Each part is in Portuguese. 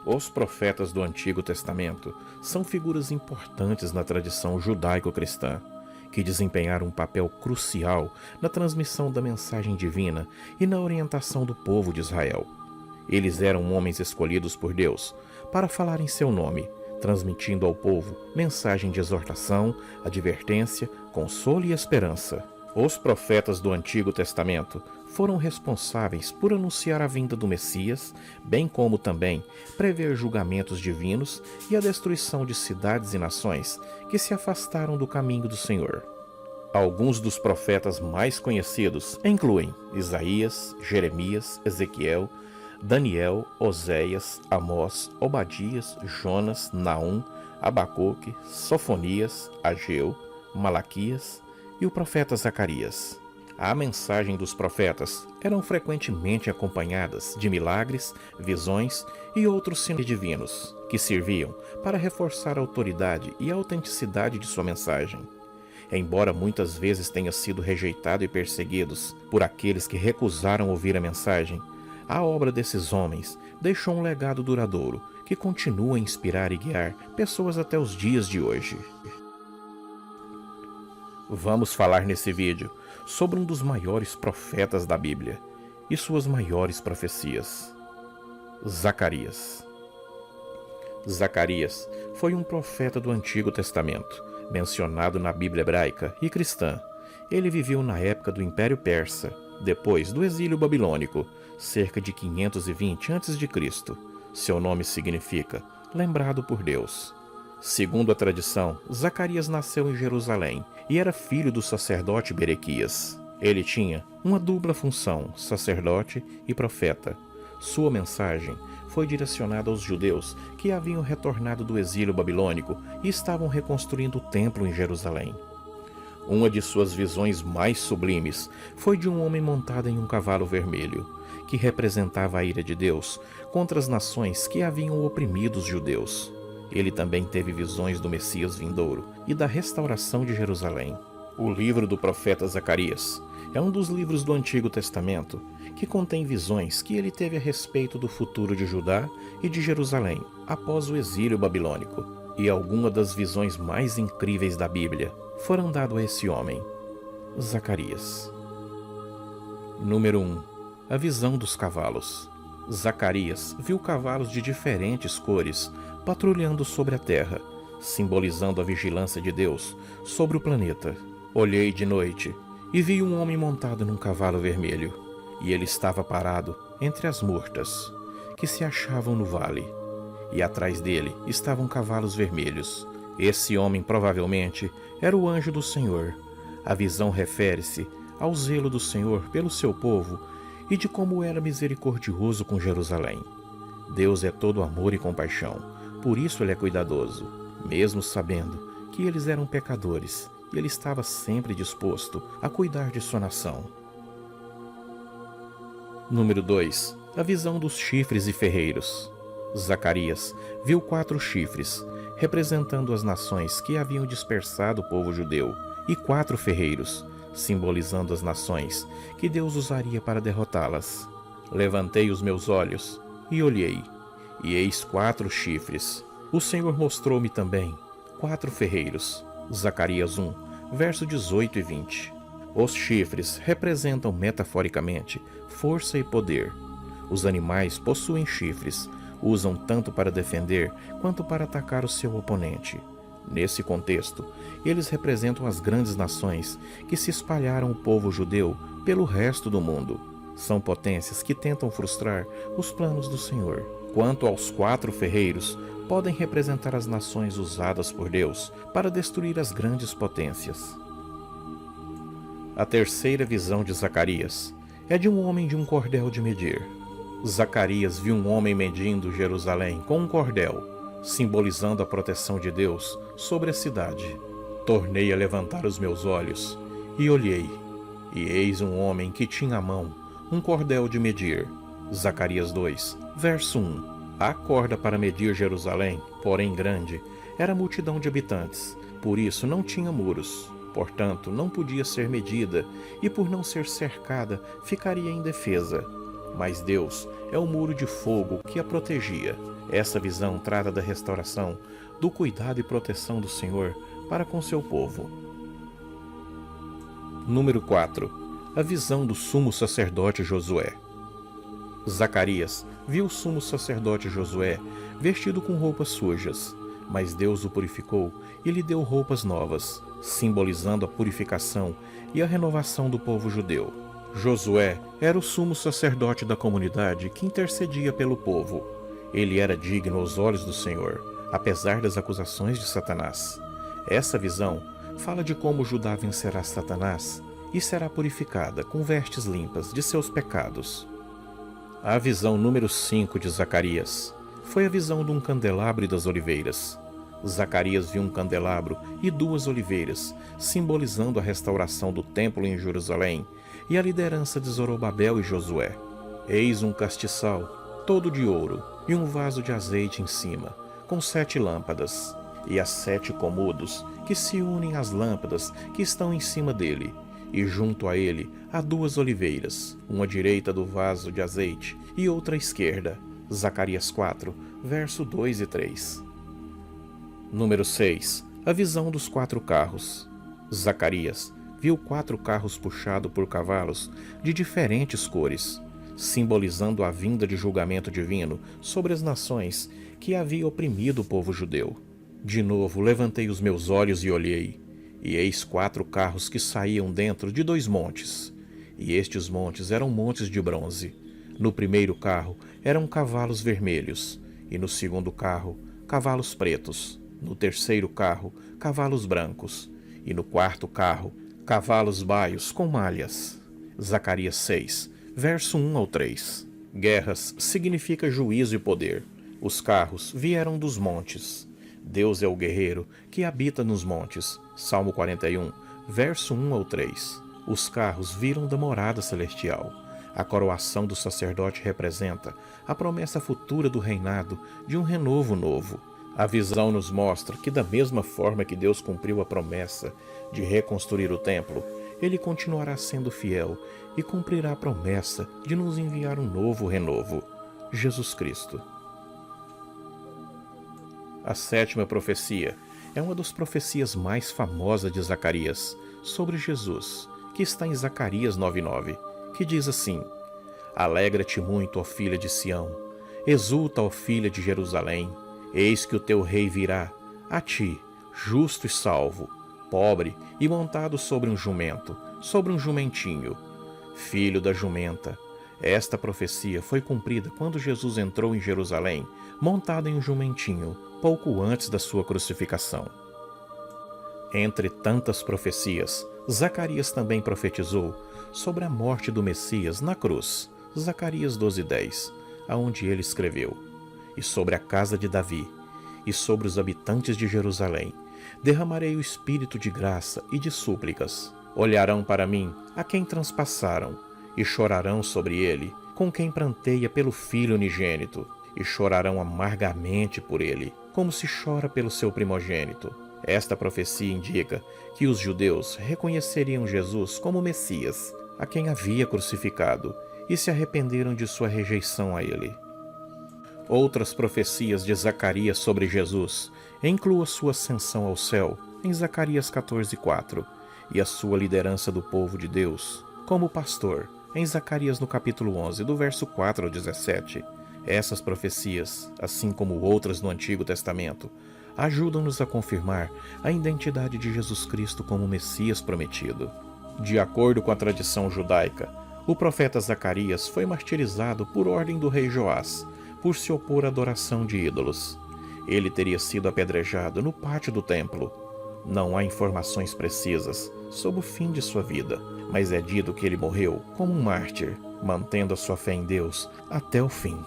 Os profetas do Antigo Testamento são figuras importantes na tradição judaico-cristã, que desempenharam um papel crucial na transmissão da mensagem divina e na orientação do povo de Israel. Eles eram homens escolhidos por Deus para falar em seu nome, transmitindo ao povo mensagem de exortação, advertência, consolo e esperança. Os profetas do Antigo Testamento foram responsáveis por anunciar a vinda do Messias, bem como também prever julgamentos divinos e a destruição de cidades e nações que se afastaram do caminho do Senhor. Alguns dos profetas mais conhecidos incluem Isaías, Jeremias, Ezequiel, Daniel, Oséias, Amós, Obadias, Jonas, Naum, Abacuque, Sofonias, Ageu, Malaquias e o profeta Zacarias. A mensagem dos profetas eram frequentemente acompanhadas de milagres, visões e outros sinais divinos, que serviam para reforçar a autoridade e a autenticidade de sua mensagem. Embora muitas vezes tenha sido rejeitado e perseguidos por aqueles que recusaram ouvir a mensagem, a obra desses homens deixou um legado duradouro que continua a inspirar e guiar pessoas até os dias de hoje. Vamos falar nesse vídeo sobre um dos maiores profetas da Bíblia e suas maiores profecias. Zacarias. Zacarias foi um profeta do Antigo Testamento, mencionado na Bíblia hebraica e cristã. Ele viveu na época do Império Persa, depois do exílio babilônico, cerca de 520 a.C. Seu nome significa lembrado por Deus. Segundo a tradição, Zacarias nasceu em Jerusalém e era filho do sacerdote Berequias. Ele tinha uma dupla função, sacerdote e profeta. Sua mensagem foi direcionada aos judeus que haviam retornado do exílio babilônico e estavam reconstruindo o templo em Jerusalém. Uma de suas visões mais sublimes foi de um homem montado em um cavalo vermelho, que representava a ira de Deus contra as nações que haviam oprimido os judeus. Ele também teve visões do Messias vindouro e da restauração de Jerusalém. O livro do profeta Zacarias é um dos livros do Antigo Testamento que contém visões que ele teve a respeito do futuro de Judá e de Jerusalém após o exílio babilônico. E algumas das visões mais incríveis da Bíblia foram dadas a esse homem, Zacarias. Número 1. A visão dos cavalos. Zacarias viu cavalos de diferentes cores patrulhando sobre a terra, simbolizando a vigilância de Deus sobre o planeta. Olhei de noite e vi um homem montado num cavalo vermelho, e ele estava parado entre as murtas, que se achavam no vale, e atrás dele estavam cavalos vermelhos. Esse homem provavelmente era o anjo do Senhor. A visão refere-se ao zelo do Senhor pelo seu povo e de como era misericordioso com Jerusalém. Deus é todo amor e compaixão, por isso ele é cuidadoso, mesmo sabendo que eles eram pecadores, e ele estava sempre disposto a cuidar de sua nação. Número 2. A visão dos chifres e ferreiros. Zacarias viu 4 chifres, representando as nações que haviam dispersado o povo judeu, e 4 ferreiros, simbolizando as nações que Deus usaria para derrotá-las. Levantei os meus olhos e olhei, e eis 4 chifres. O Senhor mostrou-me também 4 ferreiros. Zacarias 1, verso 18 e 20. Os chifres representam metaforicamente força e poder. Os animais possuem chifres, usam tanto para defender quanto para atacar o seu oponente. Nesse contexto, eles representam as grandes nações que se espalharam o povo judeu pelo resto do mundo. São potências que tentam frustrar os planos do Senhor. Quanto aos 4 ferreiros, podem representar as nações usadas por Deus para destruir as grandes potências. A terceira visão de Zacarias é de um homem de um cordel de medir. Zacarias viu um homem medindo Jerusalém com um cordel, simbolizando a proteção de Deus sobre a cidade. Tornei a levantar os meus olhos e olhei, e eis um homem que tinha à mão um cordel de medir. Zacarias 2, verso 1. A corda para medir Jerusalém, porém grande, era a multidão de habitantes, por isso não tinha muros. Portanto, não podia ser medida, e por não ser cercada, ficaria indefesa. Mas Deus é o muro de fogo que a protegia, Essa visão trata da restauração, do cuidado e proteção do Senhor para com seu povo. Número 4. A visão do sumo sacerdote Josué. Zacarias viu o sumo sacerdote Josué vestido com roupas sujas, mas Deus o purificou e lhe deu roupas novas, simbolizando a purificação e a renovação do povo judeu. Josué era o sumo sacerdote da comunidade que intercedia pelo povo. Ele era digno aos olhos do Senhor, apesar das acusações de Satanás. Essa visão fala de como Judá vencerá Satanás e será purificada com vestes limpas de seus pecados. A visão número 5 de Zacarias foi a visão de um candelabro e das oliveiras. Zacarias viu um candelabro e 2 oliveiras, simbolizando a restauração do templo em Jerusalém e a liderança de Zorobabel e Josué. Eis um castiçal, todo de ouro, e um vaso de azeite em cima, com 7 lâmpadas, e as 7 cômodos que se unem às lâmpadas que estão em cima dele, e junto a ele há 2 oliveiras, uma à direita do vaso de azeite e outra à esquerda. Zacarias 4, verso 2 e 3. Número 6. A visão dos 4 carros. Zacarias viu 4 carros puxados por cavalos de diferentes cores, simbolizando a vinda de julgamento divino sobre as nações que havia oprimido o povo judeu. De novo levantei os meus olhos e olhei, e eis 4 carros que saíam dentro de 2 montes, e estes montes eram montes de bronze. No primeiro carro eram cavalos vermelhos, e no segundo carro, cavalos pretos. No terceiro carro, cavalos brancos, e no quarto carro, cavalos baios com malhas. Zacarias 6, verso 1 ao 3. Guerras significa juízo e poder. Os carros vieram dos montes. Deus é o guerreiro que habita nos montes. Salmo 41, verso 1 ao 3. Os carros viram da morada celestial. A coroação do sacerdote representa a promessa futura do reinado de um renovo novo. A visão nos mostra que, da mesma forma que Deus cumpriu a promessa de reconstruir o templo, Ele continuará sendo fiel e cumprirá a promessa de nos enviar um novo renovo, Jesus Cristo. A 7ª profecia é uma das profecias mais famosas de Zacarias sobre Jesus, que está em Zacarias 9:9, que diz assim: Alegra-te muito, ó filha de Sião, exulta, ó filha de Jerusalém, eis que o teu rei virá a ti, justo e salvo, pobre e montado sobre um jumento, sobre um jumentinho, filho da jumenta. Esta profecia foi cumprida quando Jesus entrou em Jerusalém, montado em um jumentinho, pouco antes da sua crucificação. Entre tantas profecias, Zacarias também profetizou sobre a morte do Messias na cruz, Zacarias 12:10, aonde ele escreveu: E sobre a casa de Davi, e sobre os habitantes de Jerusalém, derramarei o espírito de graça e de súplicas. Olharão para mim a quem transpassaram, e chorarão sobre ele, com quem pranteia pelo filho unigênito, e chorarão amargamente por ele, como se chora pelo seu primogênito. Esta profecia indica que os judeus reconheceriam Jesus como Messias, a quem havia crucificado, e se arrependeram de sua rejeição a ele. Outras profecias de Zacarias sobre Jesus incluem a sua ascensão ao céu, em Zacarias 14:4, e a sua liderança do povo de Deus como pastor, em Zacarias no capítulo 11, do verso 4 ao 17. Essas profecias, assim como outras no Antigo Testamento, ajudam-nos a confirmar a identidade de Jesus Cristo como Messias prometido. De acordo com a tradição judaica, o profeta Zacarias foi martirizado por ordem do rei Joás, por se opor à adoração de ídolos. Ele teria sido apedrejado no pátio do templo. Não há informações precisas sobre o fim de sua vida, mas é dito que ele morreu como um mártir, mantendo a sua fé em Deus até o fim.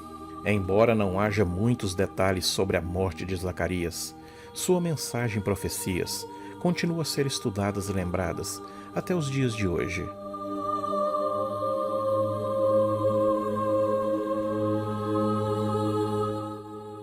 Embora não haja muitos detalhes sobre a morte de Zacarias, sua mensagem e profecias continuam a ser estudadas e lembradas até os dias de hoje.